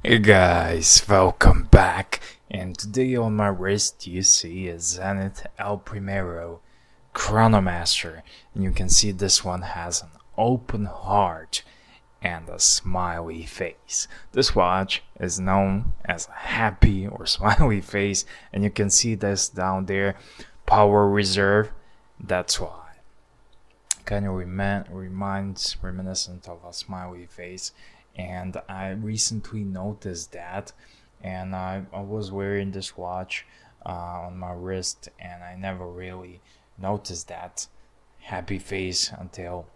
Hey guys, welcome back. And today on my wrist you see a Zenith El Primero Chronomaster. And you can see this one has an open heart and a smiley face. This watch is known as a happy or smiley face, and you can see this down there, power reserve. That's why. Kind of reminiscent of a smiley face, and I recently noticed that, and I was wearing this watch on my wrist, and I never really noticed that happy face until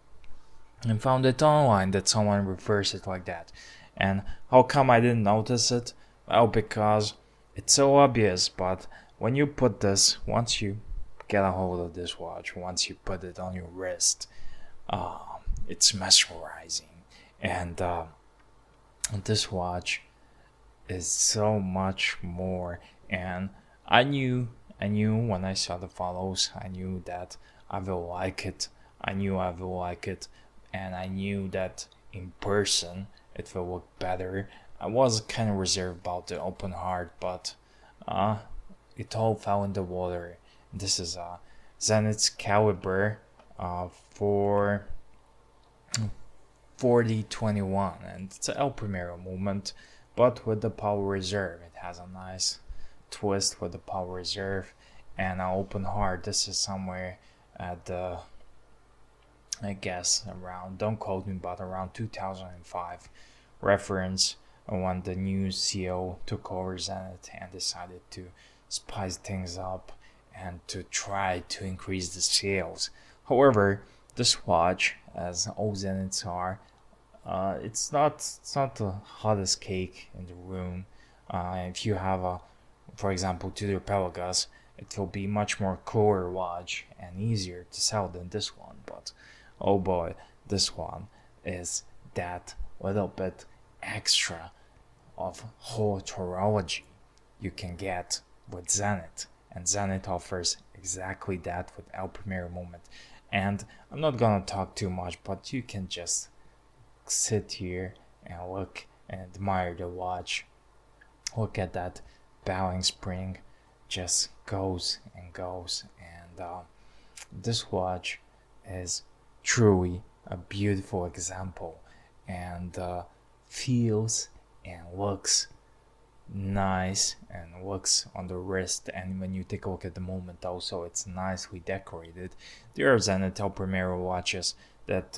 I found it online that someone refers it like that. And how come I didn't notice it? Well, because it's so obvious, but when you put this, once you get a hold of this watch, once you put it on your wrist, uh, it's mesmerizing. And this watch is so much more. And I knew when I saw the follows, I knew that I will like it. I knew I will like it, and I knew that in person it will look better. I was kind of reserved about the open heart, but it all fell in the water. This is a Zenith's caliber for 4021, and it's an El Primero movement, but with the power reserve. It has a nice twist with the power reserve and an open heart. This is somewhere at the, I guess around, don't quote me, but around 2005 reference, when the new CEO took over Zenith and decided to spice things up and to try to increase the sales. However, this watch, as all Zeniths are, it's not the hottest cake in the room. If you have a, for example, Tudor Pelagas, it will be much more cooler watch and easier to sell than this one. But oh boy, this one is that little bit extra of horology you can get with Zenith, and Zenith offers exactly that with El Primero movement. And I'm not gonna talk too much, but you can just sit here and look and admire the watch. Look at that bowing spring, just goes and goes, and this watch is truly a beautiful example, and feels and looks nice and looks on the wrist. And when you take a look at the movement also, it's nicely decorated. There are Zenith El Primero watches that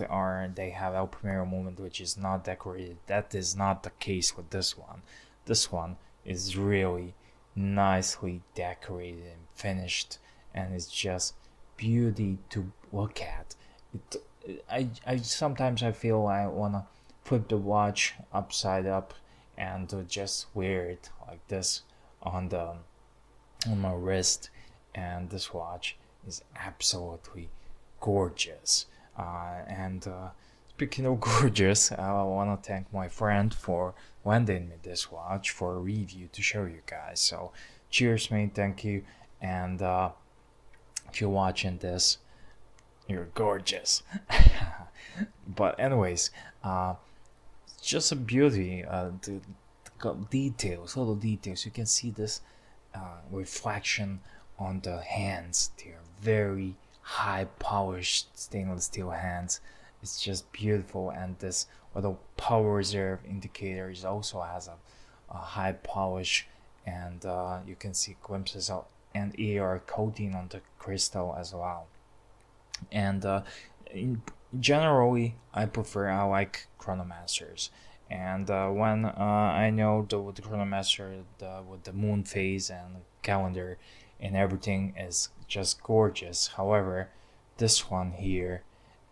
they have El Primero movement which is not decorated. That is not the case with this one. This one is really nicely decorated and finished, and it's just beauty to look at. I sometimes I feel I wanna flip the watch upside up and to just wear it like this on my wrist. And this watch is absolutely gorgeous. And speaking of gorgeous, I want to thank my friend for lending me this watch for a review to show you guys. So cheers, mate, thank you. And if you're watching this, you're gorgeous. But anyways, just a beauty. The details, little details. You can see this reflection on the hands. They're very high polished stainless steel hands. It's just beautiful. And this little power reserve indicator is also has a high polish, and you can see glimpses of and AR coating on the crystal as well. And generally I like Chronomasters. And when I know the Chronomaster with the moon phase and calendar and everything is just gorgeous. However, this one here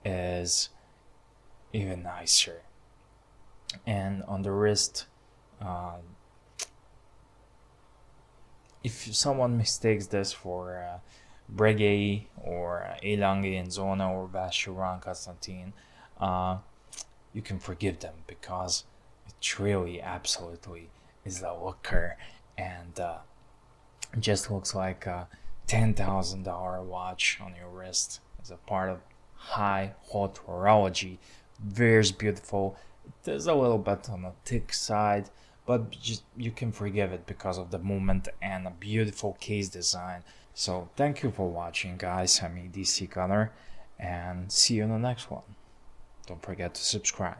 is even nicer. And on the wrist, if someone mistakes this for Breguet or Elange and Zona or Vacheron Constantin, you can forgive them, because it really absolutely is a looker, and just looks like a $10,000 watch on your wrist as a part of high haute horology. Very beautiful. It is a little bit on the thick side, but just you can forgive it because of the movement and a beautiful case design. So thank you for watching, guys. I'm DC Gunner, and see you in the next one. Don't forget to subscribe.